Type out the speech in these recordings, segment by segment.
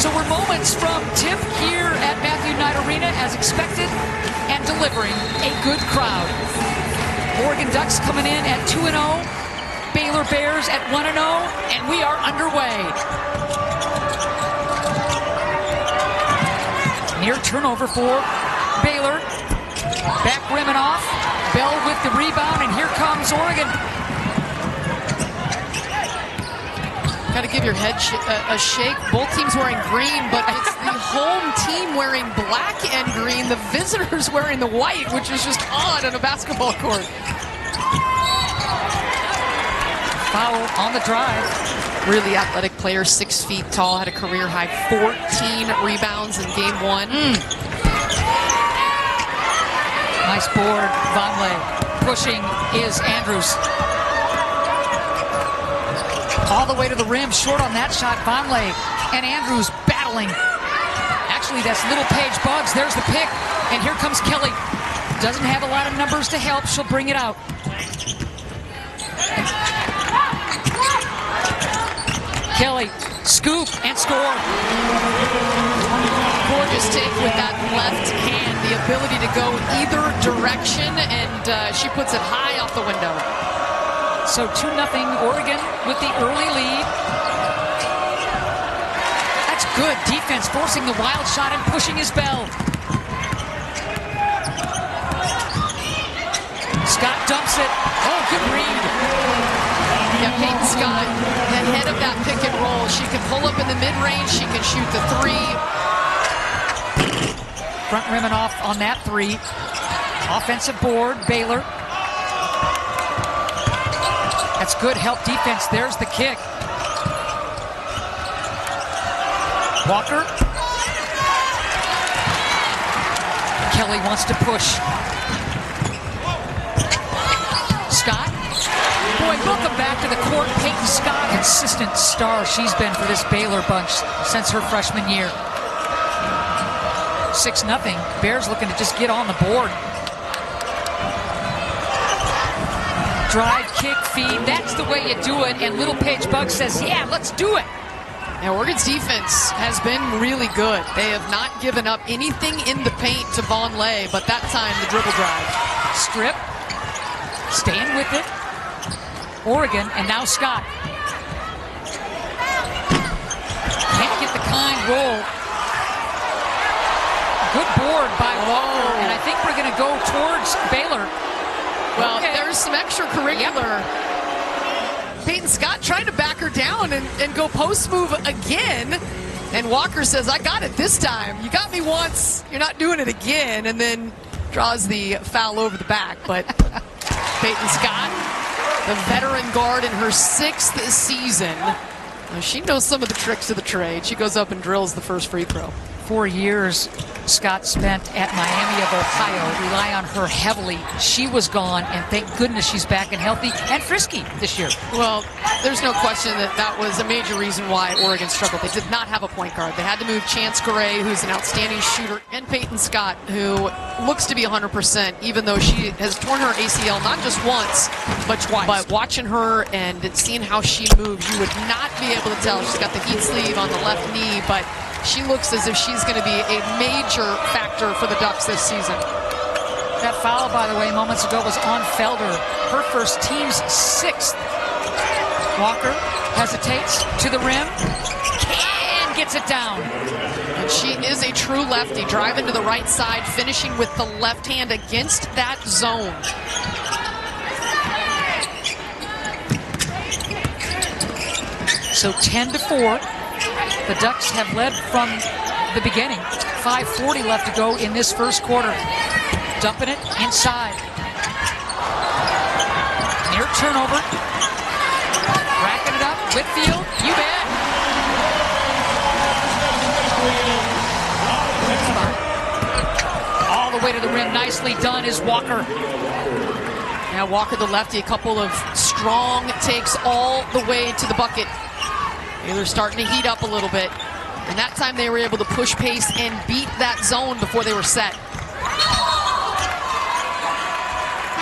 So we're moments from tip here at Matthew Knight Arena as expected and delivering a good crowd. Oregon Ducks coming in at 2-0, Baylor Bears at 1-0, and we are underway. Near turnover for Baylor. Back rimming off. Bell with the rebound, and here comes Oregon. Got to give your head a shake. Both teams wearing green, but it's the home team wearing black and green. The visitors wearing the white, which is just odd on a basketball court. Foul on the drive. Really athletic player, 6 feet tall, had a career high 14 rebounds in game 1. Nice board, Vonleh. Pushing is Andrews. All the way to the rim, short on that shot, Vonleh and Andrews battling. Actually, that's Little Paige Buggs. There's the pick, and here comes Kelly. Doesn't have a lot of numbers to help. She'll bring it out. Kelly, scoop and score. Gorgeous take with that left hand, the ability to go either direction, and she puts it high off the window. So 2-0 Oregon with the early lead. That's good defense, forcing the wild shot and pushing his Bell. Scott dumps it. Oh, good read. Yeah, Peyton Scott, ahead of that pick and roll. She can pull up in the mid-range. She can shoot the 3. Front rimming off on that 3. Offensive board, Baylor. That's good help defense. There's the kick. Walker. Kelly wants to push. Scott. Boy, welcome back to the court. Peyton Scott, consistent star she's been for this Baylor bunch since her freshman year. 6-0. Bears looking to just get on the board. Drive, kick, feed, that's the way you do it. And Little Paige Buggs says, yeah, let's do it. Now, Oregon's defense has been really good. They have not given up anything in the paint to Vonleh, but that time the dribble drive. Strip, staying with it. Oregon, and now Scott. Can't get the kind roll. Good board by Walker, and I think we're going to go towards Baylor. Well, there's some extracurricular. Yep. Peyton Scott trying to back her down and go post move again. And Walker says, I got it this time. You got me once. You're not doing it again. And then draws the foul over the back. But Peyton Scott, the veteran guard in her 6th season. She knows some of the tricks of the trade. She goes up and drills the first free throw. 4 years Scott spent at Miami of Ohio. Rely on her heavily. She was gone, and thank goodness she's back and healthy and frisky this year. Well, there's no question that was a major reason why Oregon struggled. They did not have a point guard. They had to move Chance Gray, who's an outstanding shooter, and Peyton Scott, who looks to be 100%, even though she has torn her ACL not just once, but twice. But watching her and seeing how she moves, you would not be able to tell. She's got the heat sleeve on the left knee, but she looks as if she's going to be a major factor for the Ducks this season. That foul, by the way, moments ago was on Felder. Her first, team's 6th. Walker hesitates to the rim and gets it down. And she is a true lefty, driving to the right side, finishing with the left hand against that zone. So 10-4. The Ducks have led from the beginning. 5:40 left to go in this first quarter. Dumping it inside. Near turnover. Racking it up. Whitfield, you bet. All the way to the rim. Nicely done is Walker. Now Walker, the lefty, a couple of strong takes all the way to the bucket. Baylor starting to heat up a little bit. And that time they were able to push pace and beat that zone before they were set.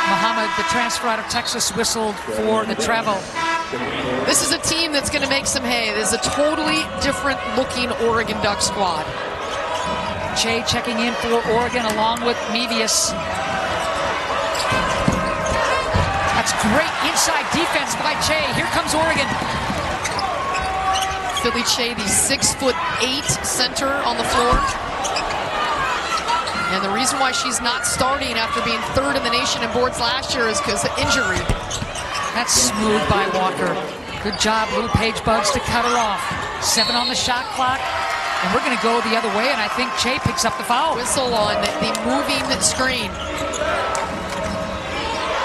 Muhammad, the transfer out of Texas, whistled for the travel. This is a team that's going to make some hay. This is a totally different looking Oregon Duck squad. Che checking in for Oregon along with Mevius. That's great inside defense by Che. Here comes Oregon. Philly Che, the 6'8" center on the floor. And the reason why she's not starting after being third in the nation in boards last year is because of injury. That's smooth by Walker. Good job, little Paige Bugs to cut her off. 7 on the shot clock. And we're going to go the other way, and I think Che picks up the foul. Whistle on the moving screen.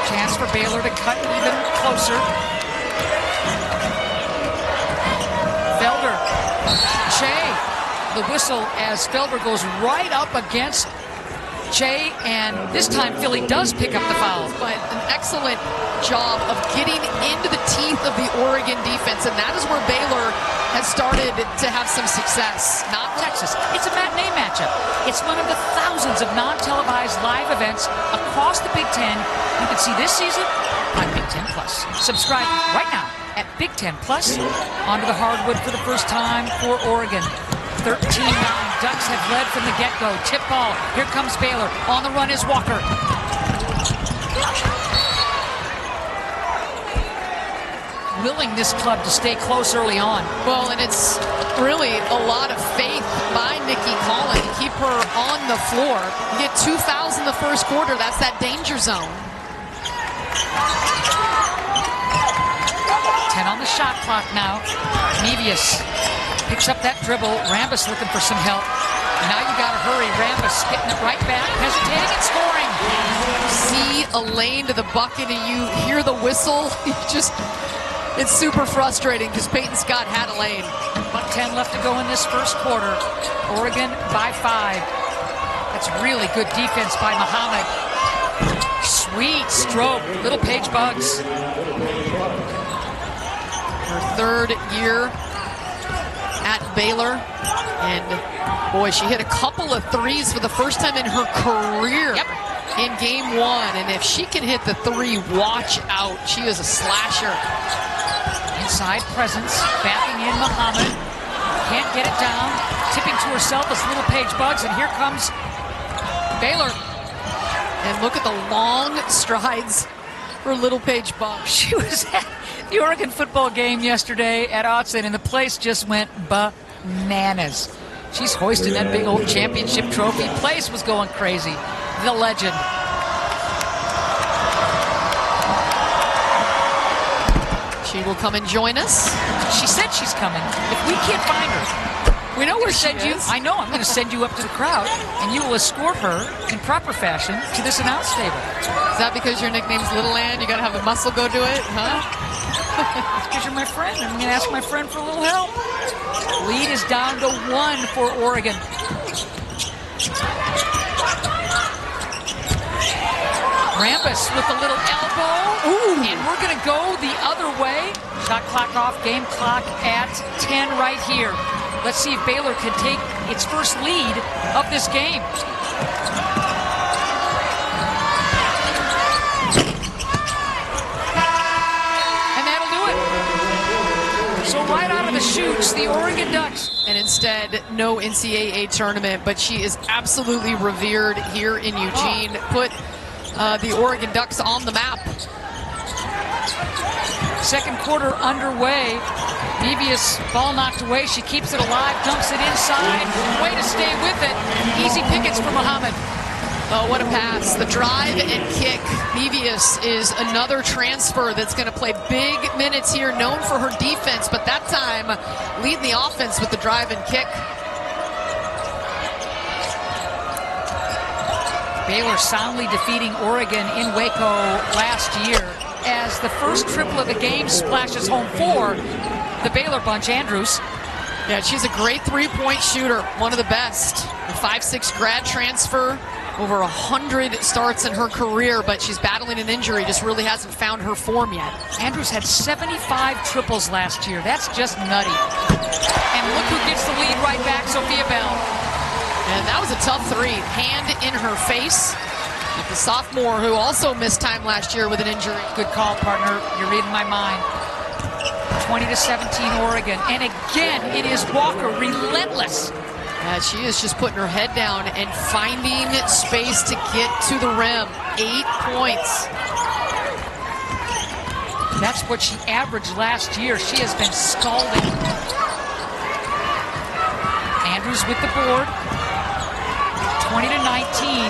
Chance for Baylor to cut even closer. Felder. Che. The whistle as Felder goes right up against Che, and this time Philly does pick up the foul. But an excellent job of getting into the teeth of the Oregon defense, and that is where Baylor has started to have some success. Not Texas. It's a matinee matchup. It's one of the thousands of non-televised live events across the Big Ten you can see this season on Big Ten Plus. Subscribe right now at Big Ten Plus. Onto the hardwood for the first time for Oregon. 13-9. Ducks have led from the get-go. Tip ball. Here comes Baylor. On the run is Walker. Willing this club to stay close early on. Well, and it's really a lot of faith by Nikki Collin to keep her on the floor. You get 2 fouls in the first quarter. That's that danger zone. 10 on the shot clock now. Mevius picks up that dribble. Rambis looking for some help. Now you got to hurry. Rambis getting it right back. Hesitating and scoring. You see a lane to the bucket and you hear the whistle. It's super frustrating because Peyton Scott had a lane. 10 left to go in this first quarter. Oregon by 5. That's really good defense by Muhammad. Sweet stroke. Little Paige Bugs. Her third year at Baylor, and boy, she hit a couple of threes for the first time in her career. Yep. In game 1, and if she can hit the 3, watch out. She is a slasher. Inside presence, backing in Muhammad. Can't get it down. Tipping to herself is little Paige Bugs, and here comes Baylor. And look at the long strides for little Paige Bugs. She was at the Oregon football game yesterday at Autzen, and the place just went bananas. She's hoisting that big old championship trophy. Place was going crazy. The legend. She will come and join us. She said she's coming. If we can't find her, we know where she is. I know. I'm going to send you up to the crowd, and you will escort her in proper fashion to this announce table. Is that because your nickname's Little Ann? You got to have a muscle go do it, huh? It's because you're my friend. I'm going to ask my friend for a little help. Lead is down to 1 for Oregon. Rambis with a little elbow. Ooh. And we're going to go the other way. Shot clock off, game clock at 10 right here. Let's see if Baylor can take its first lead of this game. And that'll do it. So right out of the chutes, the Oregon Ducks. And instead, no NCAA tournament, but she is absolutely revered here in Eugene. Put the Oregon Ducks on the map. Second quarter underway. Mevius, ball knocked away. She keeps it alive, dumps it inside. Way to stay with it. Easy pickets for Muhammad. Oh, what a pass. The drive and kick. Mevius is another transfer that's going to play big minutes here, known for her defense, but that time leading the offense with the drive and kick. Baylor soundly defeating Oregon in Waco last year as the first triple of the game splashes home for the Baylor bunch. Andrews. Yeah, she's a great three-point shooter, one of the best. A 5'6" grad transfer, over 100 starts in her career, but she's battling an injury, just really hasn't found her form yet. Andrews had 75 triples last year. That's just nutty. And look who gets the lead right back, Sophia Bell. And that was a tough 3. Hand in her face. The sophomore who also missed time last year with an injury. Good call, partner. You're reading my mind. 20-17 Oregon. And again, it is Walker, relentless. She is just putting her head down and finding space to get to the rim. 8 points. That's what she averaged last year. She has been scalding. Andrews with the board. 20-19.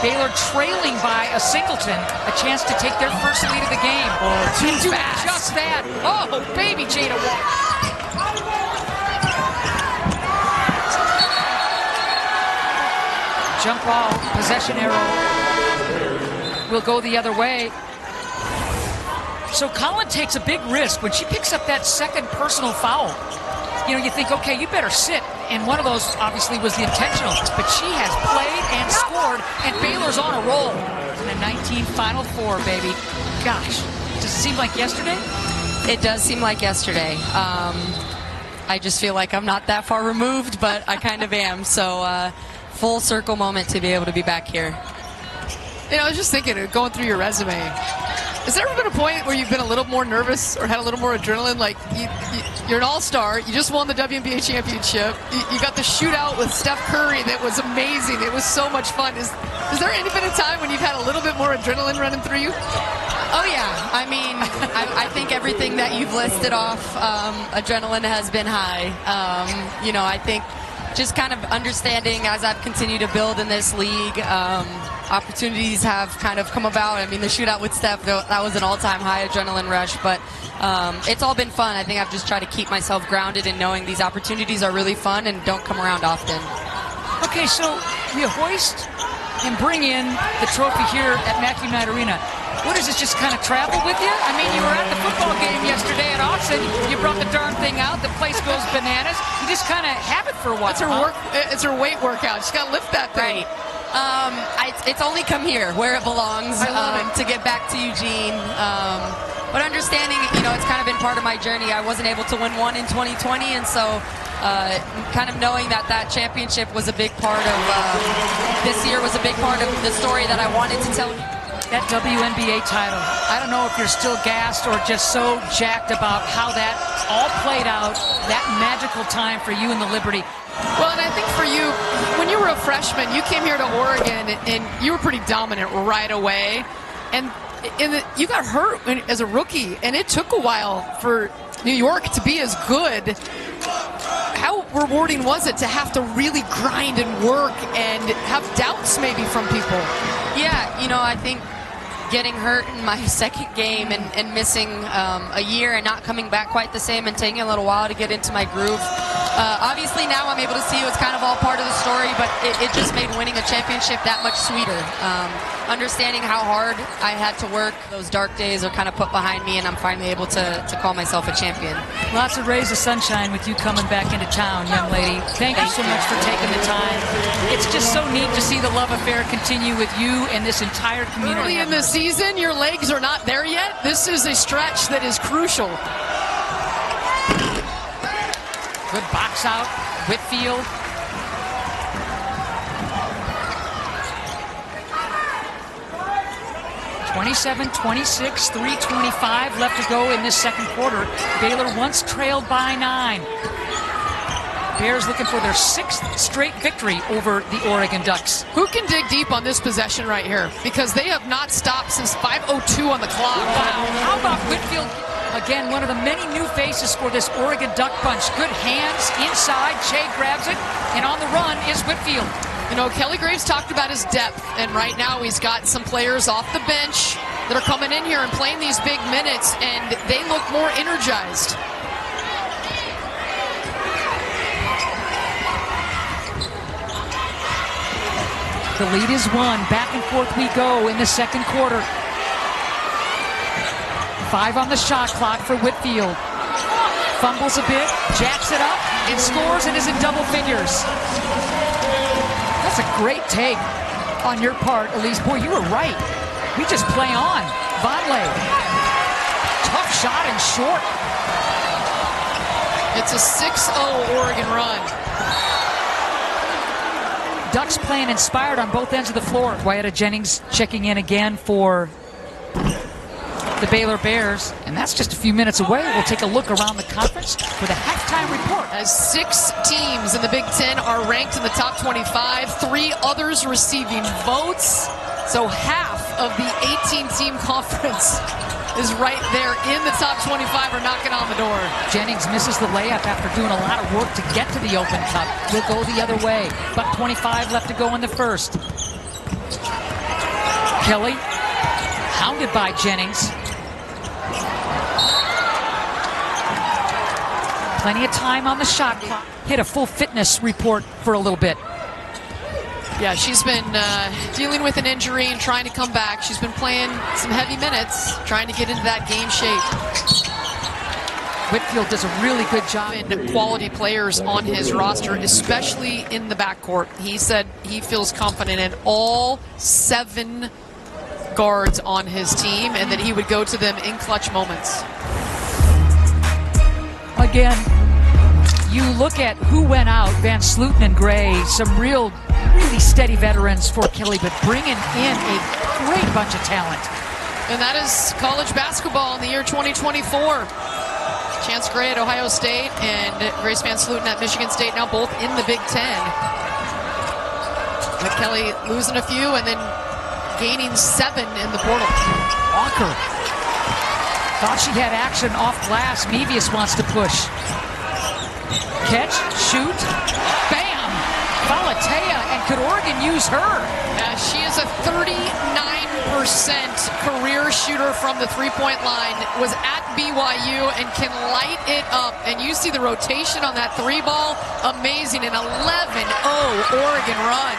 Baylor trailing by a singleton. A chance to take their first lead of the game. Oh, too doing fast. just that. Oh, baby Jada Walker. Jump ball, possession arrow will go the other way. So Collin takes a big risk when she picks up that second personal foul. You know, you think, okay, you better sit. And one of those obviously was the intentional. But she has played and scored, and Baylor's on a roll. In a 19 Final Four, baby. Gosh, does it seem like yesterday? It does seem like yesterday. I just feel like I'm not that far removed, but I kind of am. So full circle moment to be able to be back here. You know, I was just thinking, going through your resume, has there ever been a point where you've been a little more nervous or had a little more adrenaline? Like, you're an all-star. You just won the WNBA championship. You got the shootout with Steph Curry that was amazing. It was so much fun. Is there any bit of time when you've had a little bit more adrenaline running through you? Oh, yeah. I mean, I think everything that you've listed off, adrenaline has been high. You know, I think just kind of understanding as I've continued to build in this league, opportunities have kind of come about. I mean, the shootout with Steph, that was an all-time high adrenaline rush, but it's all been fun. I think I've just tried to keep myself grounded in knowing these opportunities are really fun and don't come around often. Okay, so you hoist and bring in the trophy here at Matthew Knight Arena. What is this, just kind of travel with you? I mean, you were at the football game yesterday at Austin. You brought the darn thing out. The place goes bananas. You just kind of have it for a while. It's her weight workout. She's got to lift that thing. Right. It's only come here where it belongs to get back to Eugene. But understanding, you know, it's kind of been part of my journey. I wasn't able to win one in 2020, and so kind of knowing that that championship was a big part of this year was a big part of the story that I wanted to tell. That WNBA title, I don't know if you're still gassed or just so jacked about how that all played out, that magical time for you and the Liberty. Well, and I think for you, when you were a freshman, you came here to Oregon, and you were pretty dominant right away. And you got hurt as a rookie, and it took a while for New York to be as good. How rewarding was it to have to really grind and work and have doubts maybe from people? Yeah, you know, I think getting hurt in my second game and missing a year and not coming back quite the same and taking a little while to get into my groove. Obviously now I'm able to see it was kind of all part of the story, but it just made winning a championship that much sweeter. Understanding how hard I had to work, those dark days are kind of put behind me, and I'm finally able to call myself a champion. Lots of rays of sunshine with you coming back into town, young lady. Thank you so much for taking the time. It's just so neat to see the love affair continue with you and this entire community. Early in the season, your legs are not there yet. This is a stretch that is crucial. Good box out, Whitfield. (27-26), 3:25 left to go in this second quarter. Baylor once trailed by 9. Bears looking for their 6th straight victory over the Oregon Ducks. Who can dig deep on this possession right here? Because they have not stopped since 5:02 on the clock. Wow, how about Whitfield? Again, one of the many new faces for this Oregon Duck bunch. Good hands inside, Shea grabs it, and on the run is Whitfield. You know, Kelly Graves talked about his depth, and right now he's got some players off the bench that are coming in here and playing these big minutes, and they look more energized. The lead is 1. Back and forth we go in the second quarter. 5 on the shot clock for Whitfield. Fumbles a bit, jacks it up, and scores, and is in double figures. That's a great take on your part, Elise. Boy, you were right. We just play on. Vonleh. Tough shot and short. It's a 6-0 Oregon run. Ducks playing inspired on both ends of the floor. Wyatta Jennings checking in again for the Baylor Bears, and that's just a few minutes away. We'll take a look around the conference for the halftime report. As 6 teams in the Big Ten are ranked in the top 25, 3 others receiving votes. So half of the 18-team conference is right there in the top 25 or knocking on the door. Jennings misses the layup after doing a lot of work to get to the Open Cup. He'll go the other way. But 25 left to go in the first. Kelly, hounded by Jennings. Plenty of time on the shot clock. Hit a full fitness report for a little bit. Yeah, she's been dealing with an injury and trying to come back. She's been playing some heavy minutes, trying to get into that game shape. Whitfield does a really good job. And quality players on his roster, especially in the backcourt. He said he feels confident in all 7 guards on his team and that he would go to them in clutch moments. Again, you look at who went out, Van Sluten and Gray, some really steady veterans for Kelly, but bringing in a great bunch of talent. And that is college basketball in the year 2024. Chance Gray at Ohio State and Grace Van Sluten at Michigan State, now both in the Big Ten. But Kelly losing a few and then gaining 7 in the portal. Walker thought she had action off glass. Mevius wants to push. Catch, shoot, bam! Valetea, and could Oregon use her? She is a 39% career shooter from the three-point line, was at BYU and can light it up. And you see the rotation on that 3-ball, amazing, an 11-0 Oregon run.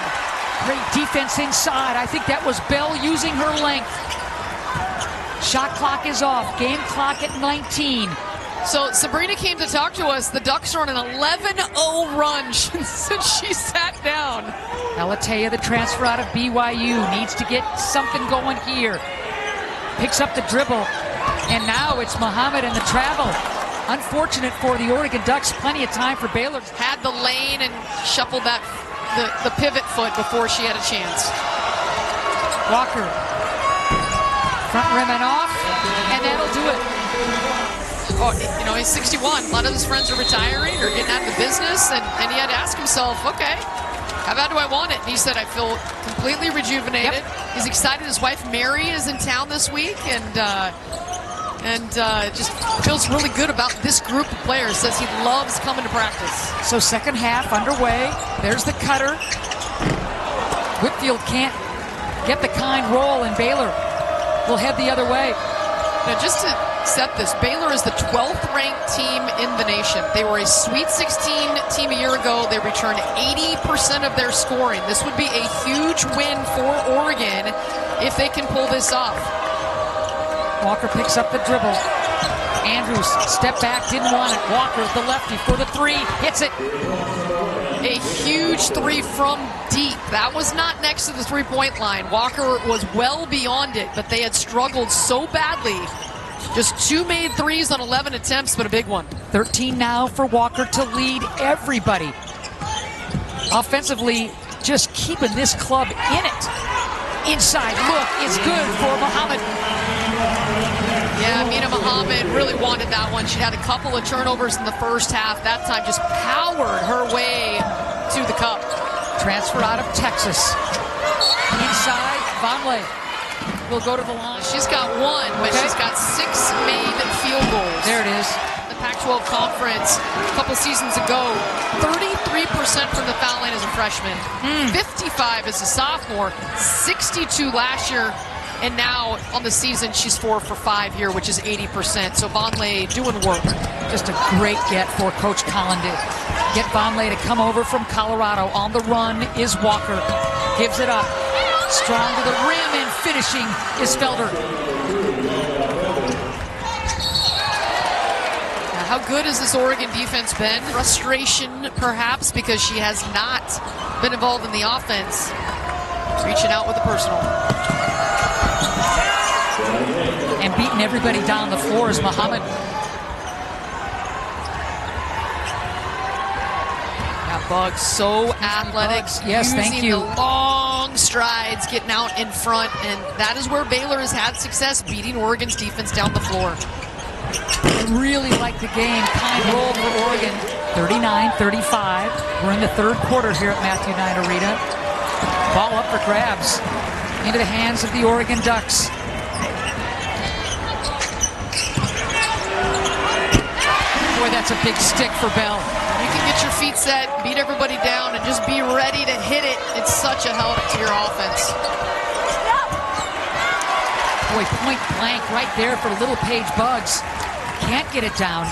Great defense inside. I think that was Bell using her length. Shot clock is off. Game clock at 19. So Sabrina came to talk to us. The Ducks are on an 11-0 run since she sat down. Valetea, the transfer out of BYU, needs to get something going here. Picks up the dribble. And now it's Muhammad in the travel. Unfortunate for the Oregon Ducks. Plenty of time for Baylor. Had the lane and shuffled that the pivot foot before she had a chance. Walker. Front rim and off. And that'll do it. Oh, you know, he's 61. A lot of his friends are retiring or getting out of the business, and he had to ask himself, okay, how bad do I want it? And he said, I feel completely rejuvenated. Yep. He's excited. His wife Mary is in town this week, and just feels really good about this group of players. Says he loves coming to practice. So second half underway. There's the cutter. Whitfield can't get the kind roll, and Baylor will head the other way. Now, just to set this, Baylor is the 12th ranked team in the nation. They were a Sweet 16 team a year ago. They returned 80% of their scoring. This would be a huge win for Oregon if they can pull this off. Walker picks up the dribble. Andrews, step back, didn't want it. Walker, the lefty, for the 3, hits it. A huge 3 from deep. That was not next to the three-point line. Walker was well beyond it, but they had struggled so badly. Just 2 made 3s on 11 attempts, but a big one. 13 now for Walker to lead everybody. Offensively, just keeping this club in it. Inside look is good for Muhammad. Yeah, Mina Muhammad really wanted that one. She had a couple of turnovers in the first half. That time just powered her way to the cup. Transfer out of Texas. Inside, Vonleh will go to the line. She's got 1, but she's got 6 made field goals. There it is. The Pac-12 Conference a couple seasons ago, 33% from the foul line as a freshman, 55 as a sophomore, 62 last year. And now on the season, she's 4 for 5 here, which is 80%. So Vonleh doing work. Just a great get for Coach Collin to get Vonleh to come over from Colorado. On the run is Walker. Gives it up. Strong to the rim and finishing is Felder. Now, how good has this Oregon defense been? Frustration, perhaps, because she has not been involved in the offense. Reaching out with a personal. And beating everybody down the floor is Muhammad. Now Bugs, so athletic. Bugs. Yes, using thank you. the long strides, getting out in front, and that is where Baylor has had success, beating Oregon's defense down the floor. Really like the game. Kind roll for Oregon. 39-35. We're in the third quarter here at Matthew Knight Arena. Ball up for grabs into the hands of the Oregon Ducks. Boy, that's a big stick for Bell. You can get your feet set, beat everybody down, and just be ready to hit it. It's such a help to your offense. Boy, point blank right there for Little Paige Bugs. Can't get it down.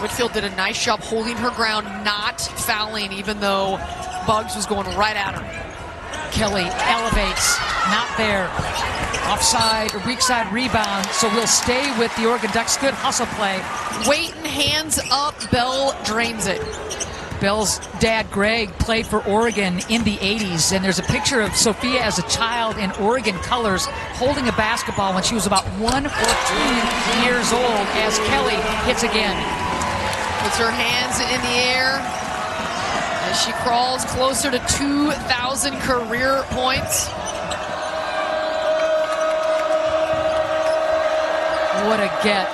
Whitfield did a nice job holding her ground, not fouling, even though Bugs was going right at her. Kelly elevates, not there. Offside, or weak side rebound, so we'll stay with the Oregon Ducks. Good hustle play. Waiting, hands up, Bell drains it. Bell's dad, Greg, played for Oregon in the 80s, and there's a picture of Sophia as a child in Oregon colors holding a basketball when she was about 1 or 2 years old as Kelly hits again. Puts her hands in the air as she crawls closer to 2,000 career points. What a get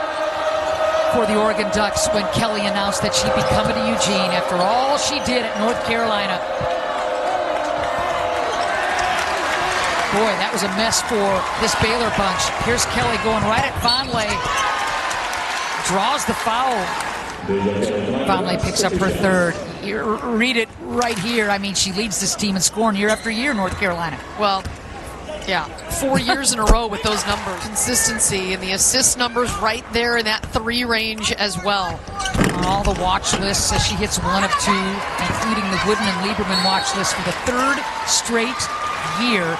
for the Oregon Ducks when Kelly announced that she'd be coming to Eugene after all she did at North Carolina. Boy, that was a mess for this Baylor bunch. Here's Kelly going right at Vonleh. Draws the foul. Vonleh picks up her third. You read it right here. I mean, she leads this team in scoring year after year, North Carolina. Well, yeah, 4 years in a row with those numbers. Consistency, and the assist numbers right there in that 3 range as well. On all the watch lists as she hits 1 of 2, including the Wooden and Lieberman watch list for the 3rd straight year.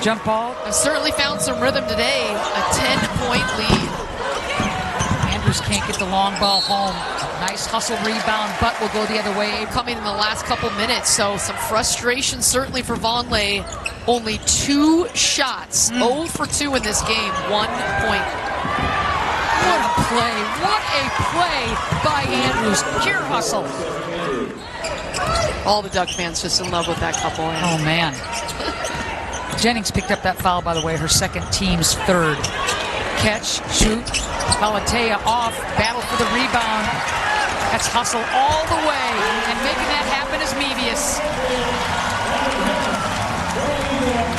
Jump ball. I've certainly found some rhythm today. A 10-point lead. Andrews can't get the long ball home. Nice hustle rebound, but will go the other way. Coming in the last couple minutes, so some frustration certainly for Vonleh. Only 2 shots, 0 for 2 in this game, 1 point. What a play, what a play by Andrews. Pure hustle. All the Duck fans just in love with that couple. Oh, man. Jennings picked up that foul, by the way, her second, team's 3rd. Catch, shoot, Palatea off, battle for the rebound. That's hustle all the way, and making that happen is Mevius.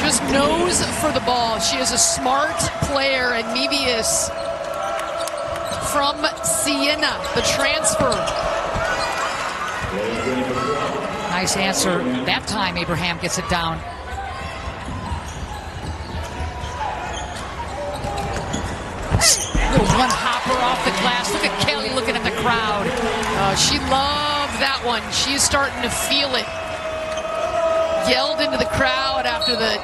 Just knows for the ball. She is a smart player, and Mevius from Siena, the transfer. Nice answer. That time Abraham gets it down. Little one hopper off the glass. Look at Kelly looking at the crowd. She loved that one. She's starting to feel it. Yelled into the crowd after the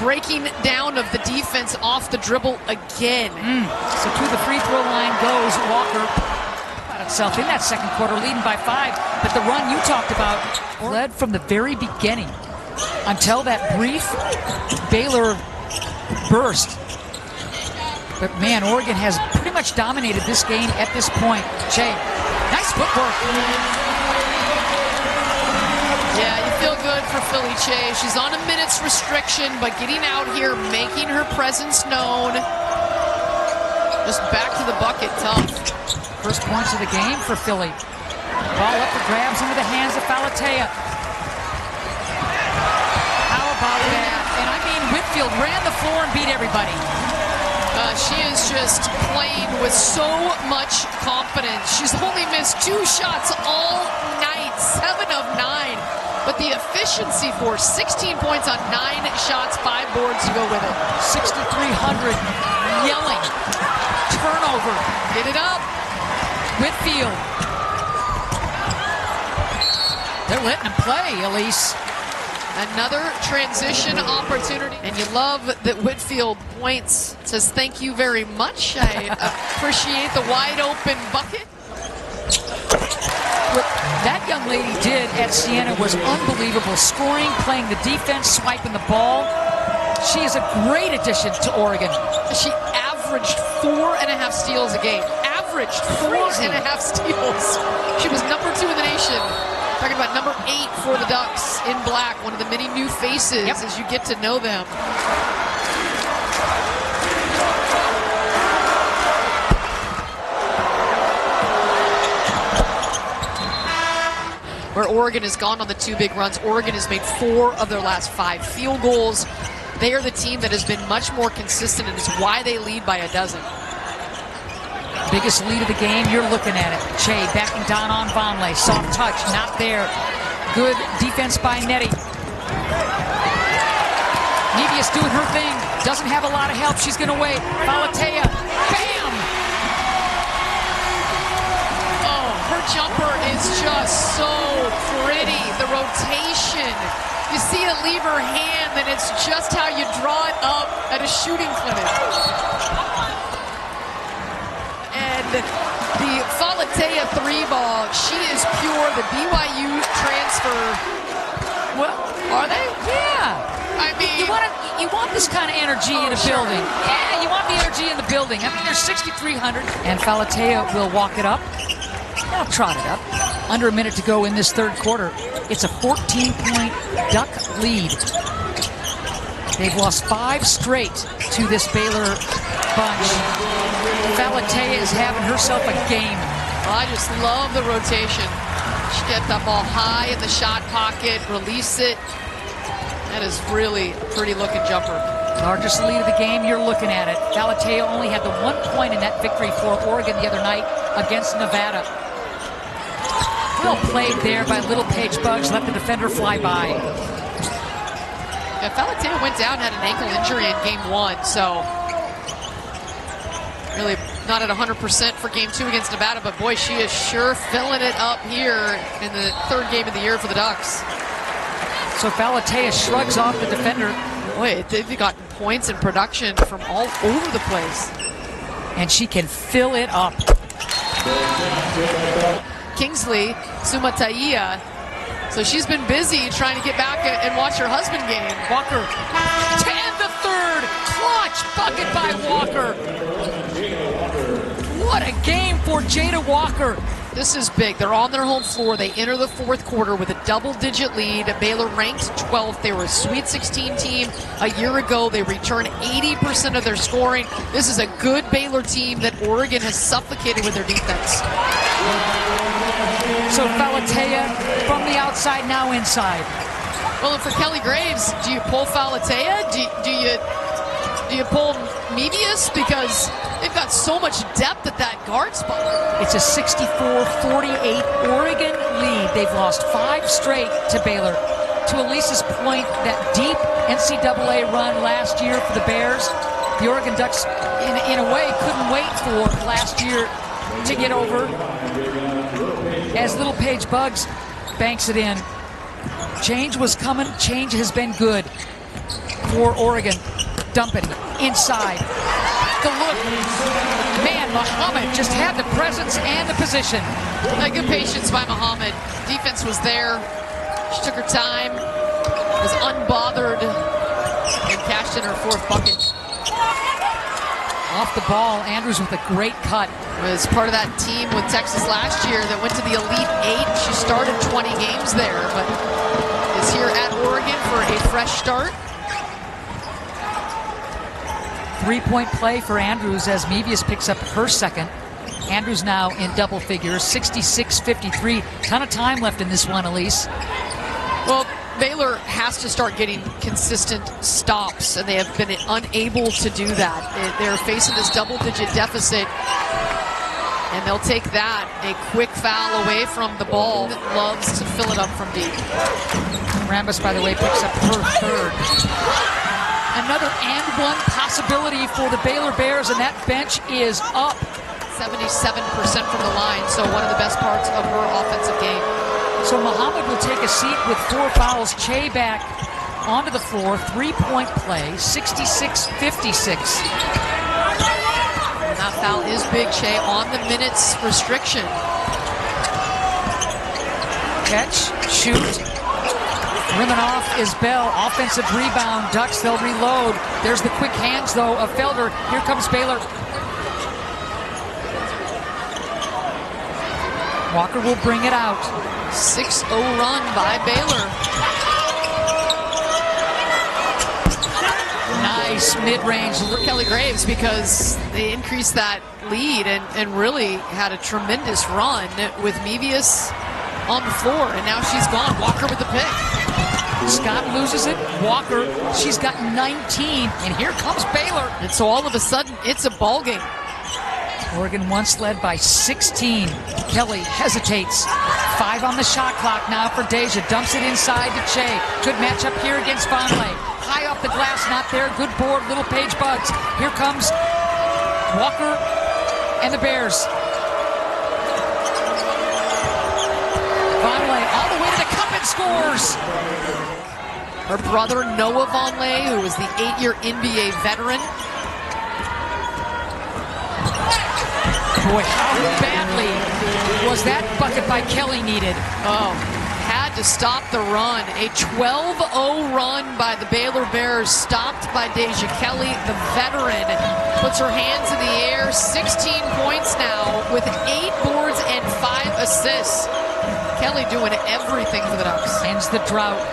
breaking down of the defense off the dribble again. So to the free throw line goes Walker. About itself in that second quarter, leading by 5. But the run you talked about led from the very beginning until that brief Baylor burst. But man, Oregon has pretty much dominated this game at this point. Che, nice footwork. Yeah, you feel good for Philly Che. She's on a minutes restriction, but getting out here, making her presence known. Just back to the bucket, tough. First points of the game for Philly. Ball up for grabs into the hands of Palatea. How about that? And I mean, Whitfield ran the floor and beat everybody. She is just playing with so much confidence. She's only missed 2 shots all night, 7 of 9. But the efficiency for 16 points on 9 shots, 5 boards to go with it. 6,300 yelling. Turnover. Get it up. Whitfield. They're letting him play, Elise. Another transition opportunity. And you love that Whitfield points, says thank you very much. I appreciate the wide open bucket. What that young lady did at Siena was unbelievable. Scoring, playing the defense, swiping the ball. She is a great addition to Oregon. She averaged 4.5 steals a game. averaged 4.5 steals. She was number 2 in the nation. Talking about number 8 for the Ducks in black. One of the many new faces as you get to know them. Where Oregon has gone on the 2 big runs. Oregon has made 4 of their last 5 field goals. They are the team that has been much more consistent, and it's why they lead by 12. Biggest lead of the game, you're looking at it. Che backing down on Vonleh. Soft touch, not there. Good defense by Nettie. Mevius doing her thing. Doesn't have a lot of help. She's going to wait. Falatea. Bam! Oh, her jumper is just so pretty. The rotation. You see it leave her hand, and it's just how you draw it up at a shooting clinic. And the Falatea 3-ball, she is pure. The BYU transfer. Well, are they? Yeah. I mean, you want this kind of energy in a building. Yeah, you want the energy in the building. I mean, there's 6,300, and Falatea will walk it up. Now trot it up. Under a minute to go in this third quarter. It's a 14-point Duck lead. They've lost 5 straight to this Baylor bunch. Falatea is having herself a game. Well, I just love the rotation. She gets that ball high in the shot pocket, release it. That is really a pretty looking jumper. Largest lead of the game, you're looking at it. Falatea only had the 1 point in that victory for Oregon the other night against Nevada. Well played there by Little Paige Bugs, let the defender fly by. Yeah, Falatea went down, had an ankle injury in game 1, so really not at 100% for game 2 against Nevada, but boy, she is sure filling it up here in the 3rd game of the year for the Ducks. So Falatea shrugs off the defender. Boy, they've gotten points and production from all over the place. And she can fill it up. Kingsley Sumataia. So she's been busy trying to get back and watch her husband game. Walker, and the third, clutch bucket by Walker. What a game for Jada Walker. This is big. They're on their home floor. They enter the 4th quarter with a double-digit lead. Baylor ranked 12th. They were a Sweet 16 team a year ago. They returned 80% of their scoring. This is a good Baylor team that Oregon has suffocated with their defense. So Falatea from the outside, now inside. Well, and for Kelly Graves, do you pull Falatea? Do you pull Mevius? Because they've got so much depth at that guard spot. It's a 64-48 Oregon lead. They've lost 5 straight to Baylor. To Elisa's point, that deep NCAA run last year for the Bears, the Oregon Ducks, in a way, couldn't wait for last year to get over. As Little Paige Bugs banks it in. Change was coming. Change has been good for Oregon. Dumping inside. The look. Man, Muhammad just had the presence and the position. Like good patience by Muhammad. Defense was there. She took her time, was unbothered, and cashed in her 4th bucket. Off the ball, Andrews with a great cut. Was part of that team with Texas last year that went to the Elite 8. She started 20 games there, but is here at Oregon for a fresh start. 3-point play for Andrews as Mevius picks up her 2nd. Andrews now in double figures, 66-53. Ton of time left in this one, Elise. Well, Baylor has to start getting consistent stops, and they have been unable to do that. They're facing this double-digit deficit, and they'll take that. A quick foul away from the ball. Loves to fill it up from deep. Rambis, by the way, picks up her 3rd. Another and one possibility for the Baylor Bears, and that bench is up. 77% from the line, so one of the best parts of her offensive game. So Muhammad will take a seat with 4 fouls. Che back onto the floor. 3-point play, 66-56. That foul is big, Che, on the minutes restriction. Catch, shoot. Rimming off is Bell. Offensive rebound. Ducks, they'll reload. There's the quick hands, though, of Felder. Here comes Baylor. Walker will bring it out. 6-0 run by Baylor. Nice mid-range. Kelly Graves, because they increased that lead and really had a tremendous run with Mevius on the floor, and now she's gone. Walker with the pick. Scott loses it. Walker, she's got 19, and here comes Baylor. And so all of a sudden, it's a ball game. Oregon once led by 16. Kelly hesitates. 5 on the shot clock now for Deja. Dumps it inside to Che. Good matchup here against Vonleh. High off the glass, not there. Good board, Little Page Bugs. Here comes Walker and the Bears. Vonleh all the way to the cup and scores. Her brother, Noah Vonleh, who was the 8-year NBA veteran. Boy, how badly was that bucket by Kelly needed? Oh, had to stop the run. A 12-0 run by the Baylor Bears, stopped by Deja Kelly, the veteran. Puts her hands in the air, 16 points now with 8 boards and 5 assists. Kelly doing everything for the Ducks. Ends the drought.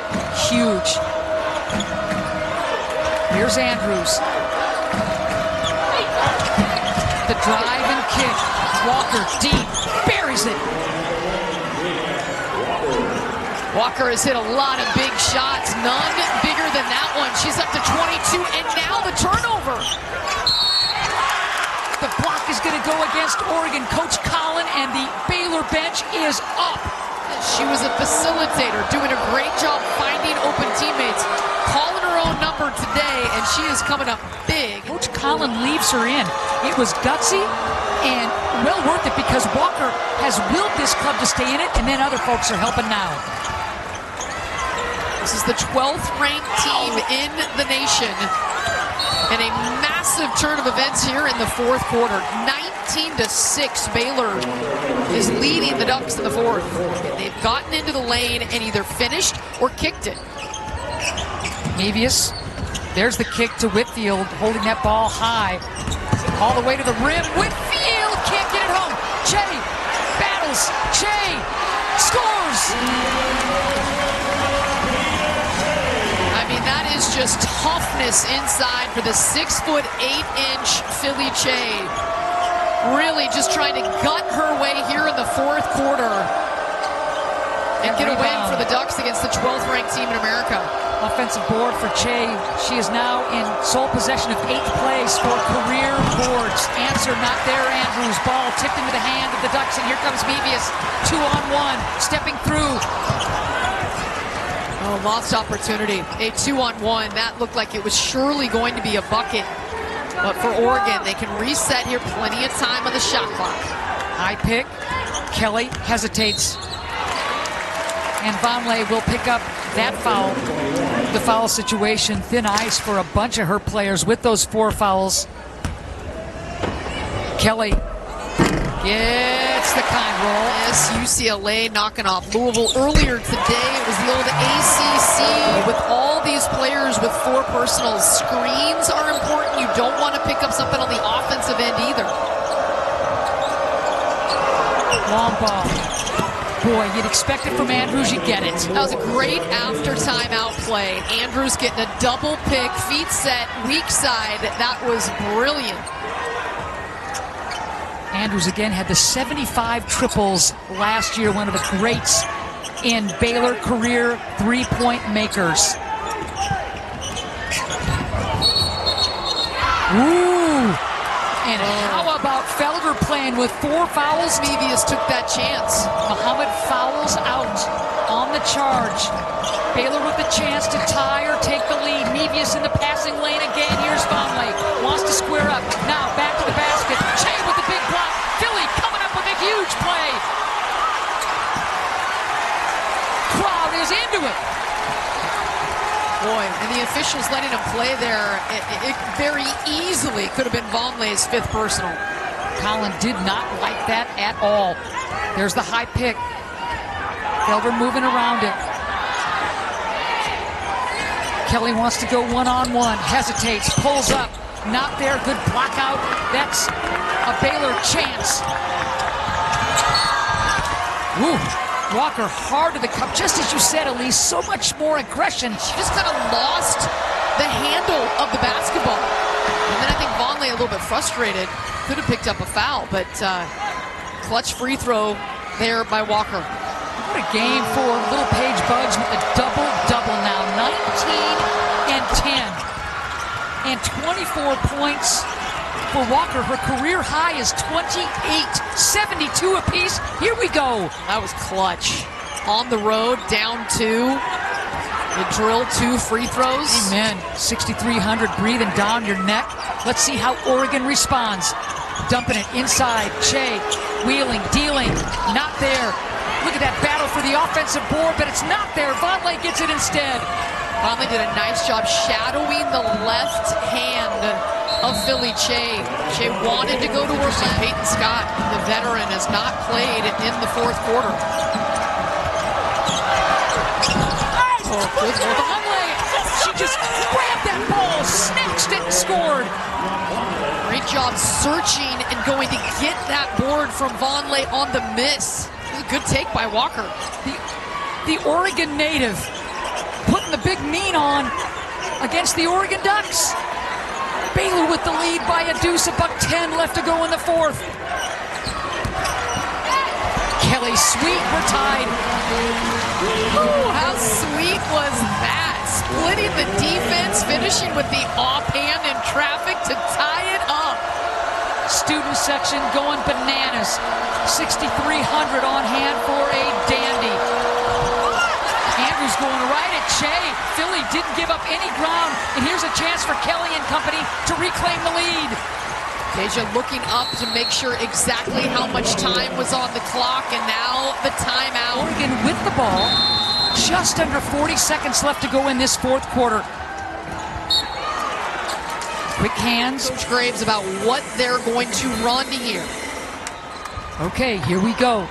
Huge. Here's Andrews. The drive and kick. Walker deep. Buries it. Walker has hit a lot of big shots. None bigger than that one. She's up to 22, and now the turnover. The block is going to go against Oregon. Coach Collin and the Baylor bench is up. She was a facilitator, doing a great job finding open teammates, calling her own number today, and she is coming up big. Coach Collin leaves her in. It was gutsy and well worth it because Walker has willed this club to stay in it, and then other folks are helping now. This is the 12th ranked team in the nation, and a massive turn of events here in the fourth quarter. 19-6, Baylor is leading the Ducks in the fourth. They've gotten into the lane and either finished or kicked it. Mevius, there's the kick to Whitfield, holding that ball high. All the way to the rim. Whitfield can't get it home. Che battles. Che scores. I mean, that is just toughness inside for the 6'8" Philly Che. Really just trying to gut her way here in the fourth quarter and get a win for the Ducks against the 12th ranked team in America. Offensive board for Che. She is now in sole possession of 8th place for career boards. Answer not there, Andrews. Ball tipped into the hand of the Ducks, and here comes Mevius. 2-on-1, stepping through. Oh, lost opportunity. A 2-on-1. That looked like it was surely going to be a bucket. But for Oregon, they can reset here. Plenty of time on the shot clock. High pick. Kelly hesitates. And Vonleh will pick up that foul. The foul situation, thin ice for a bunch of her players with those 4 fouls. Kelly gets the kind roll. Yes, UCLA knocking off Louisville earlier today. It was the old ACC with all these players with 4 personals. Screens are important. You don't want to pick up something on the offensive end either. Long ball. Boy, you'd expect it from Andrews, you get it. That was a great after timeout play. Andrews getting a double pick, feet set, weak side. That was brilliant. Andrews again had the 75 triples last year, one of the greats in Baylor career three-point makers. Ooh! And how about Felder playing with 4 fouls? Mevius took that chance. Muhammad fouls out on the charge. Baylor with the chance to tie or take the lead. Mevius in the passing lane again. Here's Vonleh. Wants to square up. Now back to the basket. Che with the big block. Philly coming up with a huge play. Crowd is into it. Boy, and the officials letting him play there, it very easily could have been Vonleh's 5th personal. Collin did not like that at all. There's the high pick. Felder moving around it. Kelly wants to go one-on-one, hesitates, pulls up, not there, good block out. That's a Baylor chance. Ooh, Walker hard to the cup, just as you said, Elise. So much more aggression. She just kind of lost the handle of the basketball. And then I think Vonleh, a little bit frustrated, could have picked up a foul, but clutch free throw there by Walker. What a game for Little Paige Bugs with a double-double now. 19 and 10. And 24 points for Walker. Her career high is 28, 72 apiece. Here we go. That was clutch. On the road, down 2. The drill 2 free throws. Amen. 6,300 breathing down your neck. Let's see how Oregon responds. Dumping it inside. Che wheeling, dealing. Not there. Look at that battle for the offensive board, but it's not there. Vonleh gets it instead. Vonleh did a nice job shadowing the left hand of Philly Che. Che wanted to go to work with Peyton Scott. The veteran has not played in the fourth quarter. Oh, good for Vonleh. She just grabbed that ball, snatched it, and scored. Great job searching and going to get that board from Vonleh on the miss. It was a good take by Walker. The Oregon native putting the big mean on against the Oregon Ducks. Baylor with the lead by a deuce, $1:10 left to go in the fourth. Kelly, sweet, we're tied. Ooh, how sweet was that? Splitting the defense, finishing with the offhand in traffic to tie it up. Student section going bananas. 6,300 on hand for a dandy. Andrews going right at Che. Philly didn't give up any ground, and here's a chance for Kelly and company to reclaim the lead. Deja looking up to make sure exactly how much time was on the clock, and now the timeout. Oregon with the ball. Just under 40 seconds left to go in this fourth quarter. Quick hands. Coach Graves about what they're going to run here. Okay, here we go.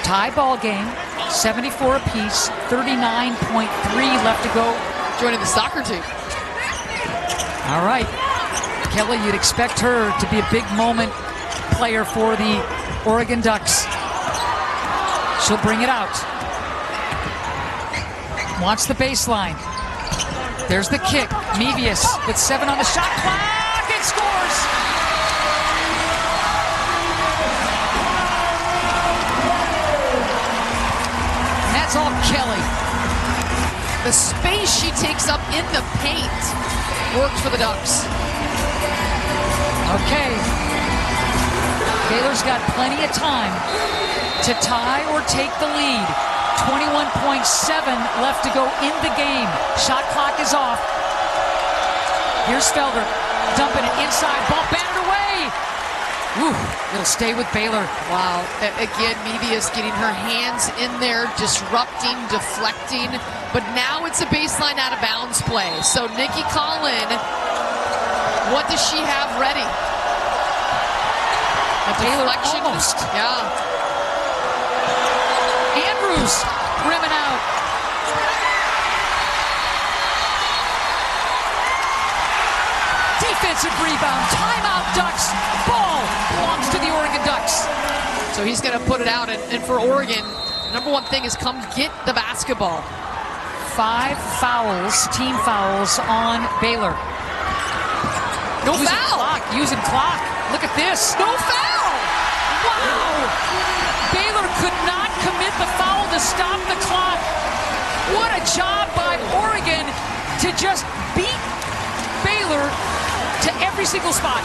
Tie ball game, 74 apiece, 39.3 left to go. Joining the soccer team. All right. Kelly, you'd expect her to be a big moment player for the Oregon Ducks. She'll bring it out. Wants the baseline. There's the kick. Mevius with 7 on the shot clock and scores. And that's all Kelly. The space she takes up in the paint worked for the Ducks. Okay. Baylor's got plenty of time to tie or take the lead. 21.7 left to go in the game. Shot clock is off. Here's Felder dumping it inside. Ball batted away. Ooh, it'll stay with Baylor. Wow. Again, Mevius getting her hands in there, disrupting, deflecting. But now it's a baseline out of bounds play. So Nikki Collin, what does she have ready? A deflection. Almost. Yeah. Andrews rimming out. Defensive rebound. Timeout, Ducks. Ball belongs to the Oregon Ducks. So he's going to put it out. And for Oregon, number one thing is come get the basketball. 5 fouls, team fouls on Baylor. No foul. Using clock. Look at this. No foul. Wow. Baylor could not commit the foul to stop the clock. What a job by Oregon to just beat Baylor to every single spot.